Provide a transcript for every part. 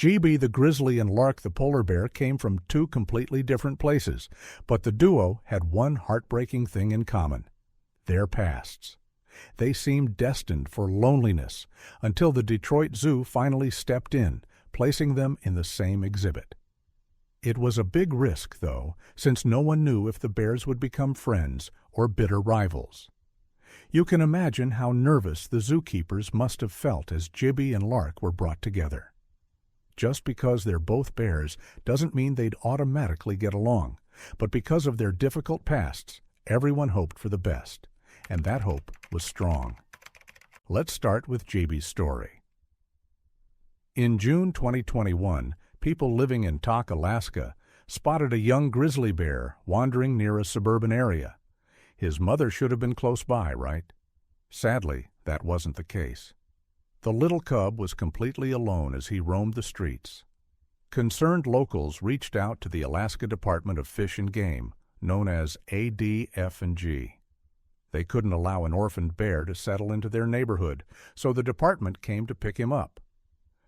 GB the grizzly and Lark the polar bear came from two completely different places, but the duo had one heartbreaking thing in common: their pasts. They seemed destined for loneliness until the Detroit Zoo finally stepped in, placing them in the same exhibit. It was a big risk, though, since no one knew if the bears would become friends or bitter rivals. You can imagine how nervous the zookeepers must have felt as Gibby and Lark were brought together. Just because they're both bears doesn't mean they'd automatically get along, but because of their difficult pasts, everyone hoped for the best, and that hope was strong. Let's start with Gibby's story. In June 2021, people living in Tok, Alaska, spotted a young grizzly bear wandering near a suburban area. His mother should have been close by, right? Sadly, that wasn't the case. The little cub was completely alone as he roamed the streets. Concerned locals reached out to the Alaska Department of Fish and Game, known as ADF&G. They couldn't allow an orphaned bear to settle into their neighborhood, so the department came to pick him up.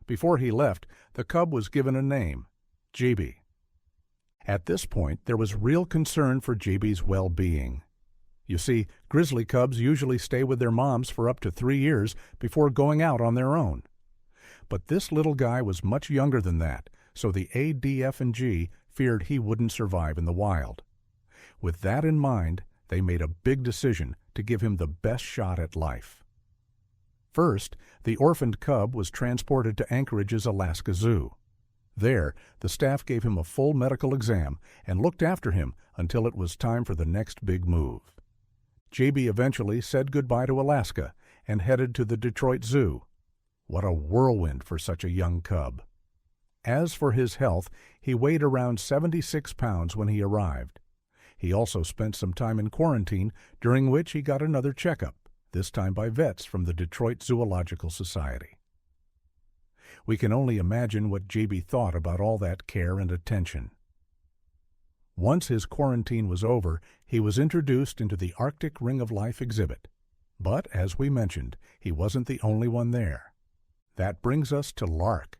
Before he left, the cub was given a name: GB. At this point, there was real concern for GB's well-being. You see, grizzly cubs usually stay with their moms for up to 3 years before going out on their own. But this little guy was much younger than that, so the ADF&G feared he wouldn't survive in the wild. With that in mind, they made a big decision to give him the best shot at life. First, the orphaned cub was transported to Anchorage's Alaska Zoo. There, the staff gave him a full medical exam and looked after him until it was time for the next big move. GB eventually said goodbye to Alaska and headed to the Detroit Zoo. What a whirlwind for such a young cub. As for his health, he weighed around 76 pounds when he arrived. He also spent some time in quarantine, during which he got another checkup, this time by vets from the Detroit Zoological Society. We can only imagine what GB thought about all that care and attention. Once his quarantine was over, he was introduced into the Arctic Ring of Life exhibit. But, as we mentioned, he wasn't the only one there. That brings us to Lark.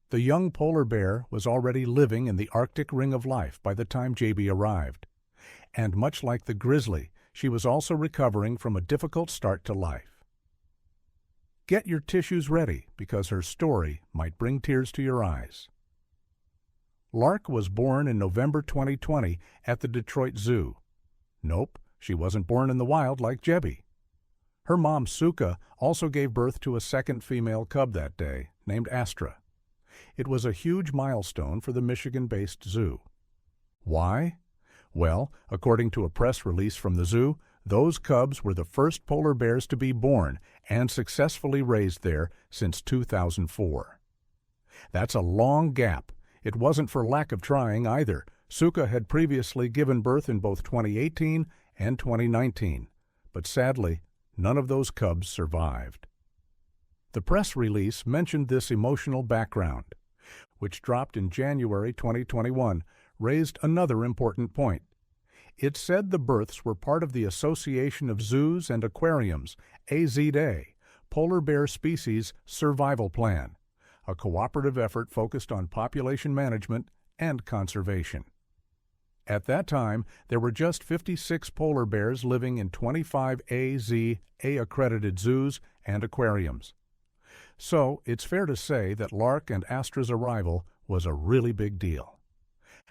The young polar bear was already living in the Arctic Ring of Life by the time GB arrived. And much like the grizzly, she was also recovering from a difficult start to life. Get your tissues ready, because her story might bring tears to your eyes. Lark was born in November 2020 at the Detroit Zoo. Nope, she wasn't born in the wild like Jebby. Her mom, Suka, also gave birth to a second female cub that day, named Astra. It was a huge milestone for the Michigan-based zoo. Why? Well, according to a press release from the zoo, those cubs were the first polar bears to be born and successfully raised there since 2004. That's a long gap. It wasn't for lack of trying either. Suka had previously given birth in both 2018 and 2019, but sadly, none of those cubs survived. The press release mentioned this emotional background, which dropped in January 2021, raised another important point. It said the births were part of the Association of Zoos and Aquariums, AZA, Polar Bear Species Survival Plan, a cooperative effort focused on population management and conservation. At that time, there were just 56 polar bears living in 25 AZA-accredited zoos and aquariums. So, it's fair to say that Lark and Astra's arrival was a really big deal.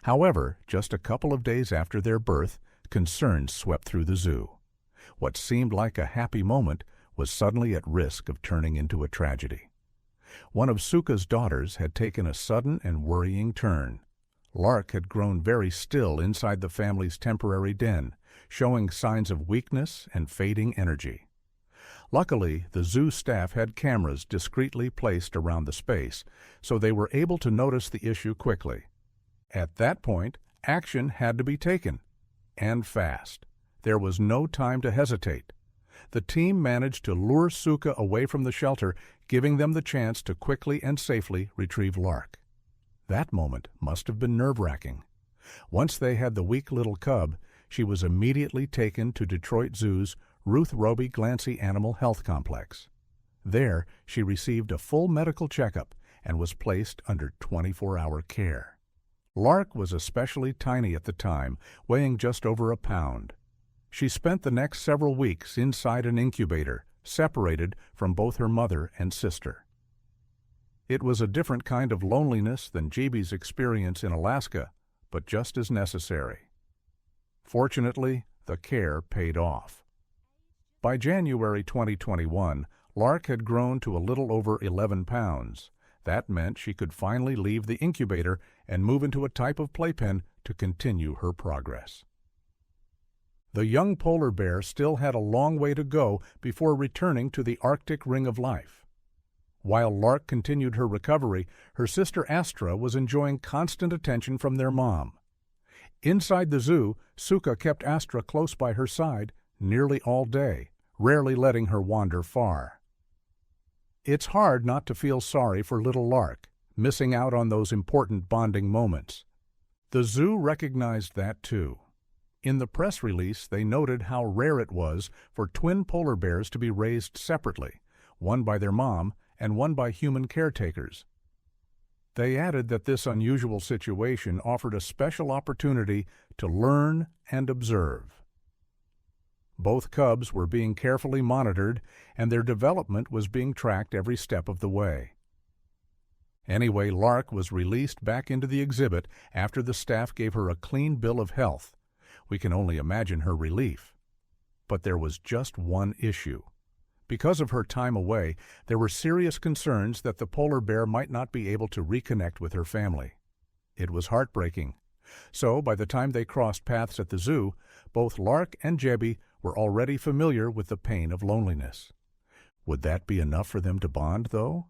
However, just a couple of days after their birth, concerns swept through the zoo. What seemed like a happy moment was suddenly at risk of turning into a tragedy. One of Suka's daughters had taken a sudden and worrying turn. Lark had grown very still inside the family's temporary den, showing signs of weakness and fading energy. Luckily, the zoo staff had cameras discreetly placed around the space, so they were able to notice the issue quickly. At that point, action had to be taken, and fast. There was no time to hesitate. The team managed to lure Suka away from the shelter, giving them the chance to quickly and safely retrieve Lark. That moment must have been nerve-wracking. Once they had the weak little cub, she was immediately taken to Detroit Zoo's Ruth Roby Glancy Animal Health Complex. There, she received a full medical checkup and was placed under 24-hour care. Lark was especially tiny at the time, weighing just over a pound. She spent the next several weeks inside an incubator, separated from both her mother and sister. It was a different kind of loneliness than Gibi's experience in Alaska, but just as necessary. Fortunately, the care paid off. By January 2021, Lark had grown to a little over 11 pounds. That meant she could finally leave the incubator and move into a type of playpen to continue her progress. The young polar bear still had a long way to go before returning to the Arctic ring of life. While Lark continued her recovery, her sister Astra was enjoying constant attention from their mom. Inside the zoo, Suka kept Astra close by her side nearly all day, rarely letting her wander far. It's hard not to feel sorry for little Lark, missing out on those important bonding moments. The zoo recognized that too. In the press release, they noted how rare it was for twin polar bears to be raised separately, one by their mom and one by human caretakers. They added that this unusual situation offered a special opportunity to learn and observe. Both cubs were being carefully monitored, and their development was being tracked every step of the way. Anyway, Lark was released back into the exhibit after the staff gave her a clean bill of health. We can only imagine her relief. But there was just one issue. Because of her time away, there were serious concerns that the polar bear might not be able to reconnect with her family. It was heartbreaking. So, by the time they crossed paths at the zoo, both Lark and Gibi were already familiar with the pain of loneliness. Would that be enough for them to bond, though?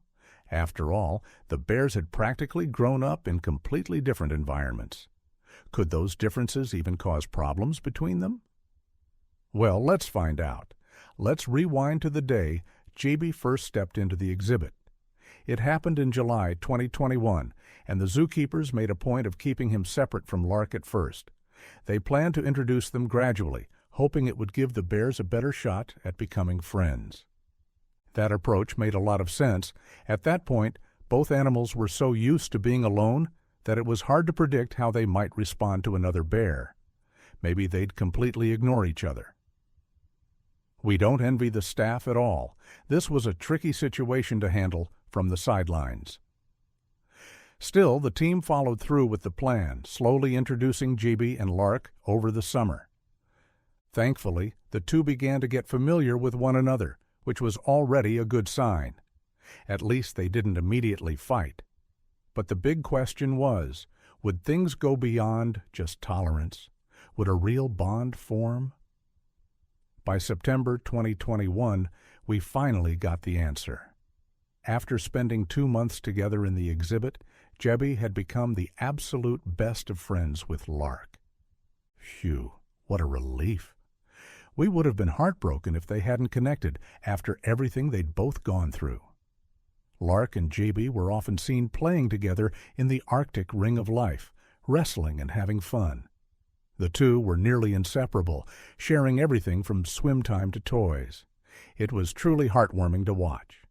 After all, the bears had practically grown up in completely different environments. Could those differences even cause problems between them? Well, let's find out. Let's rewind to the day Gibi first stepped into the exhibit. It happened in July 2021, and the zookeepers made a point of keeping him separate from Lark at first. They planned to introduce them gradually, hoping it would give the bears a better shot at becoming friends. That approach made a lot of sense. At that point, both animals were so used to being alone that it was hard to predict how they might respond to another bear. Maybe they'd completely ignore each other. We don't envy the staff at all. This was a tricky situation to handle from the sidelines. Still, the team followed through with the plan, slowly introducing Gibi and Lark over the summer. Thankfully, the two began to get familiar with one another, which was already a good sign. At least they didn't immediately fight. But the big question was, would things go beyond just tolerance? Would a real bond form? By September 2021, we finally got the answer. After spending 2 months together in the exhibit, Gibi had become the absolute best of friends with Lark. Phew, what a relief. We would have been heartbroken if they hadn't connected after everything they'd both gone through. Lark and Gibi were often seen playing together in the Arctic ring of life, wrestling and having fun. The two were nearly inseparable, sharing everything from swim time to toys. It was truly heartwarming to watch.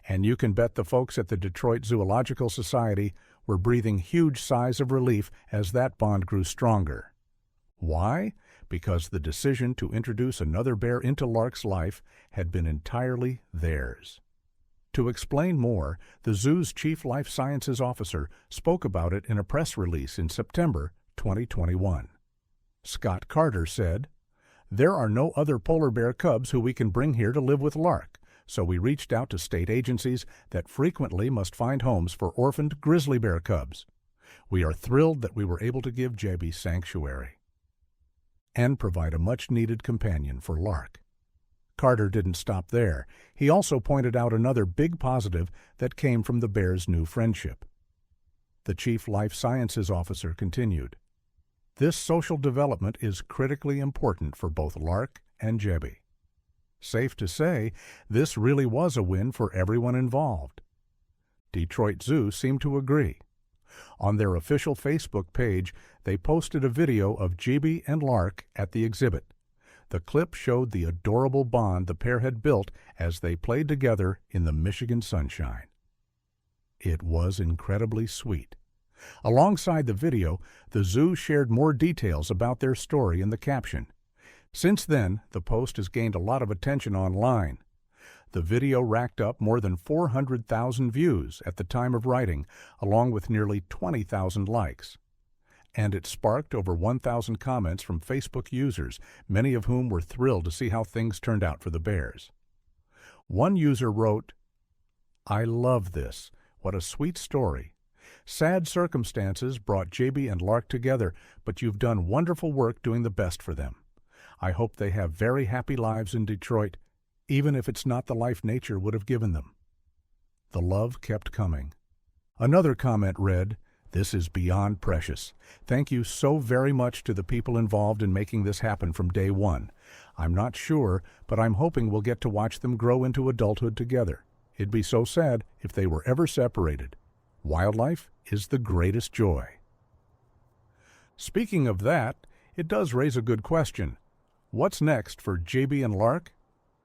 And you can bet the folks at the Detroit Zoological Society were breathing huge sighs of relief as that bond grew stronger. Why? Because the decision to introduce another bear into Lark's life had been entirely theirs. To explain more, the zoo's chief life sciences officer spoke about it in a press release in September 2021. Scott Carter said, "There are no other polar bear cubs who we can bring here to live with Lark, so we reached out to state agencies that frequently must find homes for orphaned grizzly bear cubs. We are thrilled that we were able to give Gibi sanctuary and provide a much-needed companion for Lark." Carter didn't stop there. He also pointed out another big positive that came from the bears' new friendship. The chief life sciences officer continued, "This social development is critically important for both Lark and Gibi. Safe to say, this really was a win for everyone involved." Detroit Zoo seemed to agree. On their official Facebook page, they posted a video of Gibi and Lark at the exhibit. The clip showed the adorable bond the pair had built as they played together in the Michigan sunshine. It was incredibly sweet. Alongside the video, the zoo shared more details about their story in the caption. Since then, the post has gained a lot of attention online. The video racked up more than 400,000 views at the time of writing, along with nearly 20,000 likes. And it sparked over 1,000 comments from Facebook users, many of whom were thrilled to see how things turned out for the bears. One user wrote, "I love this. What a sweet story. Sad circumstances brought JB and Lark together, but you've done wonderful work doing the best for them. I hope they have very happy lives in Detroit, even if it's not the life nature would have given them." The love kept coming. Another comment read, "This is beyond precious. Thank you so very much to the people involved in making this happen from day one. I'm not sure, but I'm hoping we'll get to watch them grow into adulthood together. It'd be so sad if they were ever separated. Wildlife is the greatest joy." Speaking of that, it does raise a good question. What's next for JB and Lark?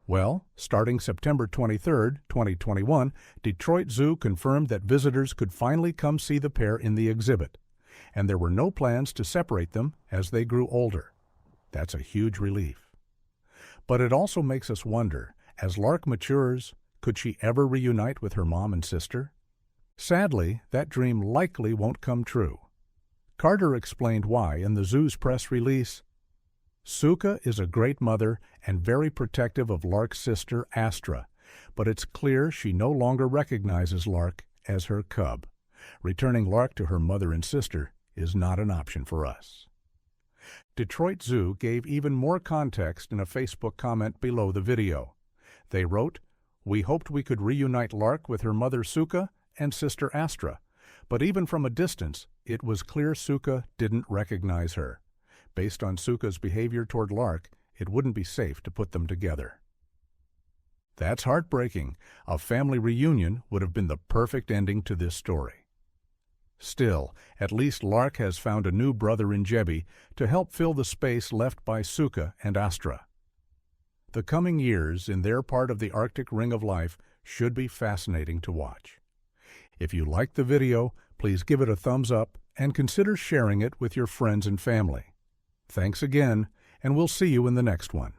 Well, starting September 23, 2021, Detroit Zoo confirmed that visitors could finally come see the pair in the exhibit, and there were no plans to separate them as they grew older. That's a huge relief. But it also makes us wonder, as Lark matures, could she ever reunite with her mom and sister? Sadly, that dream likely won't come true. Carter explained why in the zoo's press release. "Suka is a great mother and very protective of Lark's sister, Astra, but it's clear she no longer recognizes Lark as her cub. Returning Lark to her mother and sister is not an option for us." Detroit Zoo gave even more context in a Facebook comment below the video. They wrote, "We hoped we could reunite Lark with her mother Suka and sister Astra, but even from a distance, it was clear Suka didn't recognize her. Based on Suka's behavior toward Lark, it wouldn't be safe to put them together." That's heartbreaking. A family reunion would have been the perfect ending to this story. Still, at least Lark has found a new brother in Jebi to help fill the space left by Suka and Astra. The coming years in their part of the Arctic Ring of Life should be fascinating to watch. If you liked the video, please give it a thumbs up and consider sharing it with your friends and family. Thanks again, and we'll see you in the next one.